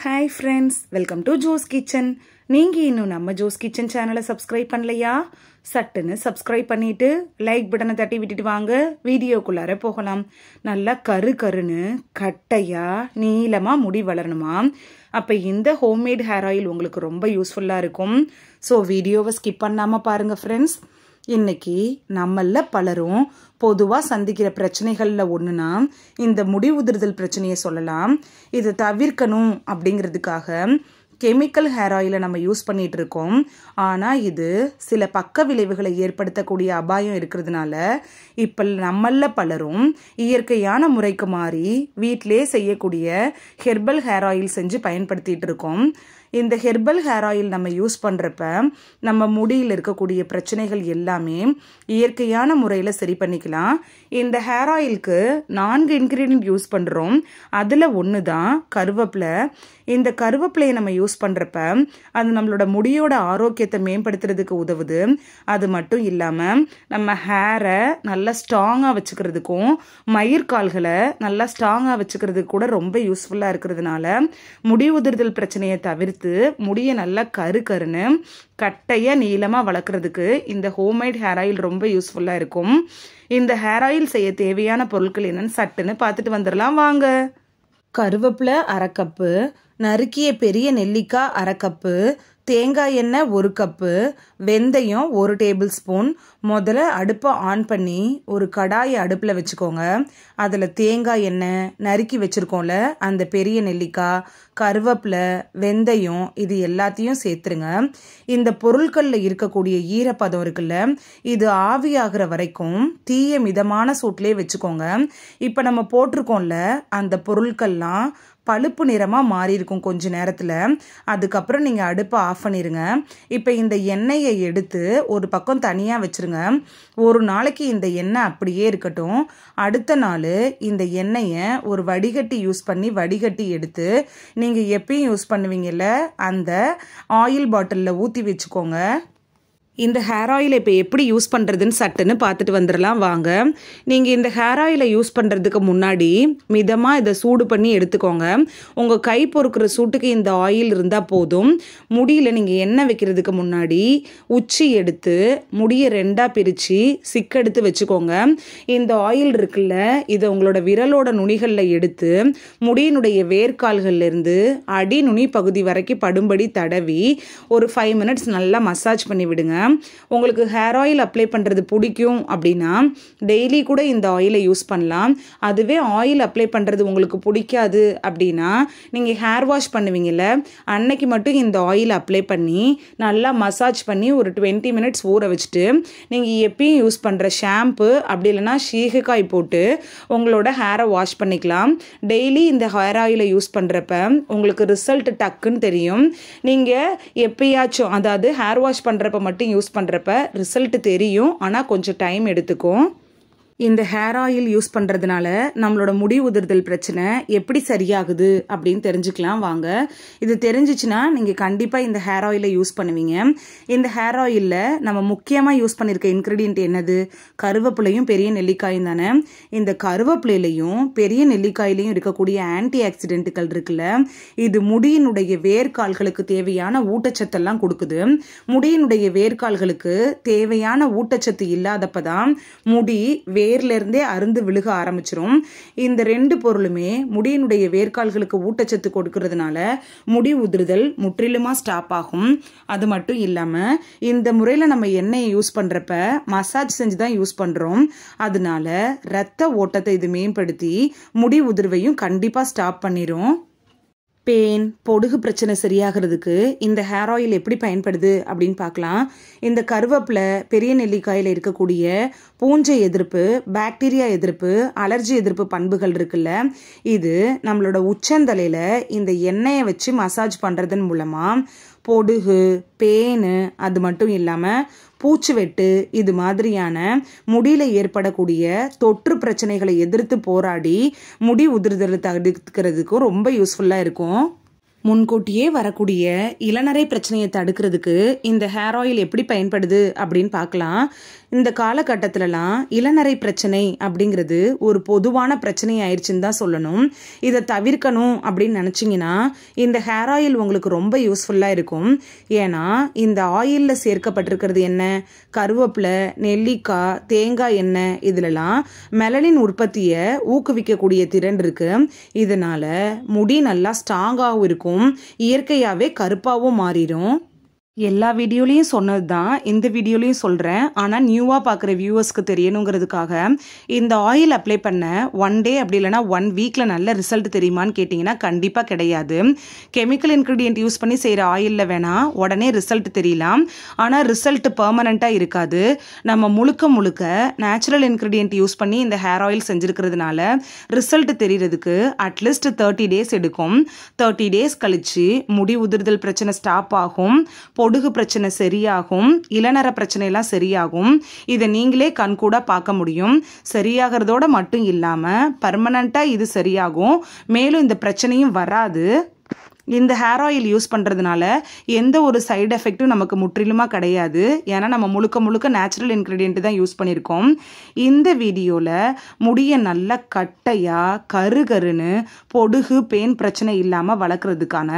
Hi friends, welcome to Jo's Kitchen. நீங்க இன்னும் நம்ம Jo's Kitchen சேனலை சப்ஸ்கிரைப் பண்ணலையா? சட்டுன்னு சப்ஸ்கிரைப் பண்ணிட்டு லைக் பட்டனை தட்டி விட்டுட்டு வாங்க, வீடியோக்குள்ளார போகலாம். நல்லா கருன்னு கட்டையா நீளமா முடி வளரணுமா? அப்ப இந்த ஹோம்மேட் ஹேர் ஆயில் உங்களுக்கு ரொம்ப யூஸ்ஃபுல்லா இருக்கும். ஸோ வீடியோவை ஸ்கிப் பண்ணாம பாருங்க ஃப்ரெண்ட்ஸ். இன்னைக்கு நம்மள பலரும் பொதுவாக சந்திக்கிற பிரச்சனைகள்ல ஒன்றுனா இந்த முடி உதிர்தல் பிரச்சனையை சொல்லலாம். இதை தவிர்க்கணும் அப்படிங்கிறதுக்காக கெமிக்கல் ஹேர் ஆயிலை நம்ம யூஸ் பண்ணிட்டு இருக்கோம். ஆனால் இது சில பக்க விளைவுகளை ஏற்படுத்தக்கூடிய அபாயம் இருக்கிறதுனால இப்போ நம்மள பலரும் இயற்கையான முறைக்கு மாறி வீட்டிலே செய்யக்கூடிய ஹெர்பல் ஹேர் ஆயில் செஞ்சு பயன்படுத்திட்டு இருக்கோம். இந்த ஹெர்பல் ஹேர் ஆயில் நம்ம யூஸ் பண்ணுறப்ப நம்ம முடியில் இருக்கக்கூடிய பிரச்சனைகள் எல்லாமே இயற்கையான முறையில் சரி பண்ணிக்கலாம். இந்த ஹேர் ஆயிலுக்கு 4 இன்க்ரீடியன்ட் யூஸ் பண்ணுறோம். அதில் ஒன்று தான் கருவேப்பிலை. இந்த கருவேப்பிலையை நம்ம யூஸ் பண்ணுறப்ப அது நம்மளோட முடியோட ஆரோக்கியத்தை மேம்படுத்துறதுக்கு உதவுது. அது மட்டும் இல்லாமல் நம்ம ஹேரை நல்லா ஸ்ட்ராங்காக வச்சுக்கிறதுக்கும் மயிர்கால்களை நல்லா ஸ்ட்ராங்காக வச்சுக்கிறதுக்கு கூட ரொம்ப யூஸ்ஃபுல்லாக இருக்கிறதுனால முடி உதிர்தல் பிரச்சனையை தவிர்த்து முடியை நல்லா கருன்னு கட்டைய நீளமா வளர்க்கறதுக்கு இந்த ஹோம்மேட் ஹேர் ஆயில் ரொம்ப யூஸ்ஃபுல்லா இருக்கும். இந்த ஹேர் ஆயில் செய்ய தேவையான பொருட்கள் என்னன்னு சட்டுன்னு பார்த்துட்டு வந்துடலாம் வாங்க. கருவேப்பிலை 1/2 கப்பு, நறுக்கிய பெரிய நெல்லிக்காய் 1/2 கப்பு, தேங்காய் எண்ணெய் 1 கப்பு, வெந்தயம் 1 டேபிள் ஸ்பூன். முதல்ல அடுப்பை ஆன் பண்ணி ஒரு கடாயை அடுப்பில் வச்சுக்கோங்க. அதில் தேங்காய் எண்ணெய், நறுக்கி வச்சுருக்கோம்ல அந்த பெரிய நெல்லிக்காய், கருவேப்பிலை, வெந்தயம் இது எல்லாத்தையும் சேர்த்துருங்க. இந்த பொருட்களில் இருக்கக்கூடிய ஈரப்பதம் இருக்குல்ல, இது ஆவியாகிற வரைக்கும் தீய மிதமான சூட்டிலே வச்சுக்கோங்க. இப்போ நம்ம போட்டிருக்கோம்ல அந்த பொருட்கள்லாம் பழுப்பு நிறமாக மாறி இருக்கும் கொஞ்ச நேரத்தில். அதுக்கப்புறம் நீங்கள் அடுப்பை ஆஃப் பண்ணிடுங்க. இப்போ இந்த எண்ணெயை எடுத்து ஒரு பக்கம் தனியாக வச்சுருங்க. ஒரு நாளைக்கு இந்த எண்ணெய் அப்படியே இருக்கட்டும். அடுத்த நாள் இந்த எண்ணெயை ஒரு வடிகட்டி யூஸ் பண்ணி வடிகட்டி எடுத்து நீங்கள் எப்பயும் யூஸ் பண்ணுவீங்கல்ல அந்த ஆயில் பாட்டிலில் ஊற்றி வச்சுக்கோங்க. இந்த ஹேர் ஆயிலை இப்போ எப்படி யூஸ் பண்ணுறதுன்னு சட்டுன்னு பார்த்துட்டு வந்துடலாம் வாங்க. நீங்கள் இந்த ஹேர் ஆயிலை யூஸ் பண்ணுறதுக்கு முன்னாடி மிதமாக இதை சூடு பண்ணி எடுத்துக்கோங்க. உங்கள் கை பொறுக்கிற சூட்டுக்கு இந்த ஆயில் இருந்தால் போதும். முடியில் நீங்கள் எண்ணெய் வைக்கிறதுக்கு முன்னாடி உச்சி எடுத்து முடியை 2ஆக பிரித்து சிக்கெடுத்து வச்சுக்கோங்க. இந்த ஆயில் இருக்குல்ல, இதை உங்களோட விரலோட நுனிகளில் எடுத்து முடியினுடைய வேர்க்கால்கள்லேருந்து அடி நுனி பகுதி வரைக்கும் படும்படி தடவி ஒரு 5 மினிட்ஸ் நல்லா மசாஜ் பண்ணி விடுங்க. உங்களுக்கு ஹேர் ஆயில் அப்ளை பண்ணுறது பிடிக்கும் அப்படின்னா டெய்லி கூட இந்த ஆயிலை யூஸ் பண்ணலாம். அதுவே ஆயில் அப்ளை பண்ணுறது உங்களுக்கு பிடிக்காது அப்படின்னா நீங்கள் ஹேர் வாஷ் பண்ணுவீங்கல்ல அன்னைக்கு மட்டும் இந்த ஆயில் அப்ளை பண்ணி நல்லா மசாஜ் பண்ணி ஒரு 20 மினிட்ஸ் ஊற வச்சுட்டு நீங்கள் எப்பயும் யூஸ் பண்ணுற ஷாம்பு அப்படி இல்லைன்னா சீகக்காய் போட்டு உங்களோட ஹேரை வாஷ் பண்ணிக்கலாம். டெய்லி இந்த ஹேர் ஆயிலை யூஸ் பண்ணுறப்ப உங்களுக்கு ரிசல்ட் டக்குன்னு தெரியும். நீங்கள் எப்பயாச்சும் அதாவது ஹேர் வாஷ் பண்ணுறப்ப மட்டும் யூஸ் பண்ணுறப்ப ரிசல்ட் தெரியும், ஆனால் கொஞ்சம் டைம் எடுத்துக்கும். இந்த ஹேர் ஆயில் யூஸ் பண்ணுறதுனால நம்மளோட முடி உதிர்தல் பிரச்சனை எப்படி சரியாகுது அப்படின்னு தெரிஞ்சுக்கலாம் வாங்க. இது தெரிஞ்சிச்சுன்னா நீங்கள் கண்டிப்பாக இந்த ஹேர் ஆயிலை யூஸ் பண்ணுவீங்க. இந்த ஹேர் ஆயிலில் நம்ம முக்கியமாக யூஸ் பண்ணியிருக்க இன்க்ரீடியன்ட் என்னது? கருவேப்பிலையும் பெரிய நெல்லிக்காயும் தானே. இந்த கருவேப்பிலையிலையும் பெரிய நெல்லிக்காயிலையும் இருக்கக்கூடிய ஆன்டி ஆக்சிடென்ட்டுகள் இருக்குல்ல, இது முடியினுடைய வேர்க்கால்களுக்கு தேவையான ஊட்டச்சத்தெல்லாம் கொடுக்குது. முடியினுடைய வேர்க்கால்களுக்கு தேவையான ஊட்டச்சத்து இல்லாதப்ப தான் முடி வேர்லேருந்தே அருந்து விழுக ஆரம்பிச்சிரும். இந்த 2 பொருளுமே முடியினுடைய வேர்க்கால்களுக்கு ஊட்டச்சத்து கொடுக்கறதுனால முடி உதிர்தல் முற்றிலுமா ஸ்டாப் ஆகும். அது மட்டும் இல்லாமல் இந்த முறையில் நம்ம எண்ணெயை யூஸ் பண்ணுறப்ப மசாஜ் செஞ்சு தான் யூஸ் பண்ணுறோம். அதனால இரத்த ஓட்டத்தை இது மேம்படுத்தி முடி உதிர்வையும் கண்டிப்பாக ஸ்டாப் பண்ணிடும். பெயின், பொடுகு பிரச்சனை சரியாகிறதுக்கு இந்த ஹேர் ஆயில் எப்படி பயன்படுது அப்படின்னு பார்க்கலாம். இந்த கருவேப்பிலை, பெரிய நெல்லிக்காயில் இருக்கக்கூடிய பூஞ்சை எதிர்ப்பு, பாக்டீரியா எதிர்ப்பு, அலர்ஜி எதிர்ப்பு பண்புகள் இருக்குல்ல, இது நம்மளோட உச்சந்தலையில் இந்த எண்ணெயை வச்சு மசாஜ் பண்ணுறதன் மூலமாக பொடுகு, பேனு அது மட்டும் இல்லாமல் பூச்சிவெட்டு இது மாதிரியான முடியில் ஏற்படக்கூடிய தொற்று பிரச்சனைகளை எதிர்த்து போராடி முடி உதிர்தலை தடுக்கிறதுக்கும் ரொம்ப யூஸ்ஃபுல்லாக இருக்கும். முன்கூட்டியே வரக்கூடிய இளநரை பிரச்சனையை தடுக்கிறதுக்கு இந்த ஹேர் ஆயில் எப்படி பயன்படுது அப்படின்னு பார்க்கலாம். இந்த காலகட்டத்திலலாம் இளநரை பிரச்சனை அப்படிங்கிறது ஒரு பொதுவான பிரச்சனை ஆயிடுச்சுன்னு தான் சொல்லணும். இதை தவிர்க்கணும் அப்படின்னு நினச்சிங்கன்னா இந்த ஹேர் ஆயில் உங்களுக்கு ரொம்ப யூஸ்ஃபுல்லாக இருக்கும். ஏன்னா இந்த ஆயிலில் சேர்க்கப்பட்டிருக்கிறது என்ன, கருவேப்பிலை, நெல்லிக்காய், தேங்காய் எண்ணெய், இதிலலாம் மெலனின் உற்பத்தியை ஊக்குவிக்கக்கூடிய திறன் இருக்கு. இதனால முடி நல்லா ஸ்ட்ராங்காகவும் இருக்கும், இயற்கையாகவே கருப்பாகவும் மாறிடும். எல்லா வீடியோலையும் சொன்னது தான் இந்த வீடியோலையும் சொல்கிறேன். ஆனால் நியூவாக பார்க்குற வியூவர்ஸ்க்கு தெரியணுங்கிறதுக்காக இந்த ஆயில் அப்ளை பண்ண 1 டே அப்படி இல்லைனா 1 வீக்கில் நல்ல ரிசல்ட் தெரியுமான்னு கேட்டிங்கன்னா கண்டிப்பாக கிடையாது. கெமிக்கல் இன்க்ரீடியன்ட் யூஸ் பண்ணி செய்கிற ஆயிலில் வேணால் உடனே ரிசல்ட் தெரியலாம், ஆனால் ரிசல்ட் பெர்மனண்ட்டாக இருக்காது. நம்ம முழுக்க நேச்சுரல் இன்க்ரீடியன்ட் யூஸ் பண்ணி இந்த ஹேர் ஆயில் செஞ்சுருக்கிறதுனால ரிசல்ட் தெரியறதுக்கு அட்லீஸ்ட் 30 டேஸ் எடுக்கும். 30 டேஸ் கழித்து முடி உதிர்தல் பிரச்சனை ஸ்டாப் ஆகும், பொடுகு பிரச்சனை சரியாகும், இளநர பிரச்சனைலாம் சரியாகும். இதை நீங்களே கண்கூட பார்க்க முடியும். சரியாகிறதோட மட்டும் இல்லாமல் பர்மனண்ட்டாக இது சரியாகும், மேலும் இந்த பிரச்சனையும் வராது. இந்த ஹேர் ஆயில் யூஸ் பண்ணுறதுனால எந்த ஒரு சைடு எஃபெக்ட்டும் நமக்கு முற்றிலுமாக கிடையாது. ஏன்னா நம்ம முழுக்க நேச்சுரல் இன்க்ரீடியன்ட் தான் யூஸ் பண்ணியிருக்கோம். இந்த வீடியோவில் முடியை நல்லா கட்டையாக கருன்னு பொடுகு பேன் பிரச்சனை இல்லாமல் வளர்க்குறதுக்கான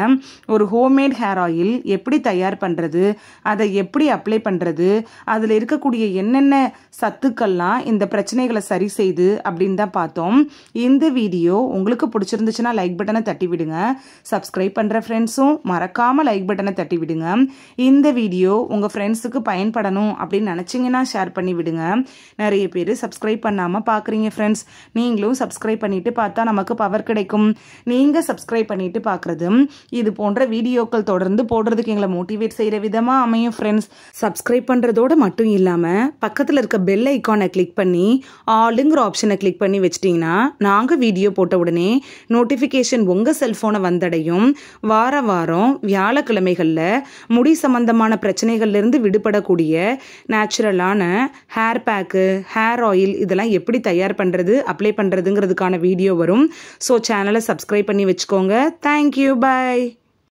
ஒரு ஹோம்மேட் ஹேர் ஆயில் எப்படி தயார் பண்ணுறது, அதை எப்படி அப்ளை பண்ணுறது, அதில் இருக்கக்கூடிய என்னென்ன சத்துக்கள்லாம் இந்த பிரச்சனைகளை சரி செய்து அப்படின்னு தான் பார்த்தோம். இந்த வீடியோ உங்களுக்கு பிடிச்சிருந்துச்சுன்னா லைக் பட்டனை தட்டி விடுங்க. சப்ஸ்கிரைப் பண்ணுற ஃப்ரெண்ட்ஸும் மறக்காமல் லைக் பட்டனை தட்டி விடுங்க. இந்த வீடியோ உங்கள் ஃப்ரெண்ட்ஸுக்கு பயன்படணும் அப்படின்னு நினச்சிங்கன்னா ஷேர் பண்ணி விடுங்க. நிறைய பேர் சப்ஸ்கிரைப் பண்ணாமல் பார்க்குறீங்க ஃப்ரெண்ட்ஸ். நீங்களும் சப்ஸ்கிரைப் பண்ணிவிட்டு பார்த்தா நமக்கு பவர் கிடைக்கும். நீங்கள் சப்ஸ்கிரைப் பண்ணிவிட்டு பார்க்குறது இது போன்ற வீடியோக்கள் தொடர்ந்து போடுறதுக்கு எங்களை மோட்டிவேட் செய்கிற விதமாக அமையும் ஃப்ரெண்ட்ஸ். சப்ஸ்கிரைப் பண்ணுறதோடு மட்டும் இல்லாமல் பக்கத்தில் இருக்க பெல் ஐக்கானை கிளிக் பண்ணி ஆளுங்கிற ஆப்ஷனை கிளிக் பண்ணி வச்சிட்டிங்கன்னா நாங்கள் வீடியோ போட்ட உடனே நோட்டிஃபிகேஷன் உங்கள் செல்ஃபோனை வந்தடையும். வாரம் வியாழக்கிழமைகளில் முடி சம்பந்தமான பிரச்சனைகள்லேருந்து விடுபடக்கூடிய நேச்சுரலான ஹேர் பேக்கு, ஹேர் ஆயில் இதெல்லாம் எப்படி தயார் பண்ணுறது, அப்ளை பண்ணுறதுங்கிறதுக்கான வீடியோ வரும். ஸோ சேனலை சப்ஸ்கிரைப் பண்ணி வச்சுக்கோங்க. தேங்க்யூ, பாய்.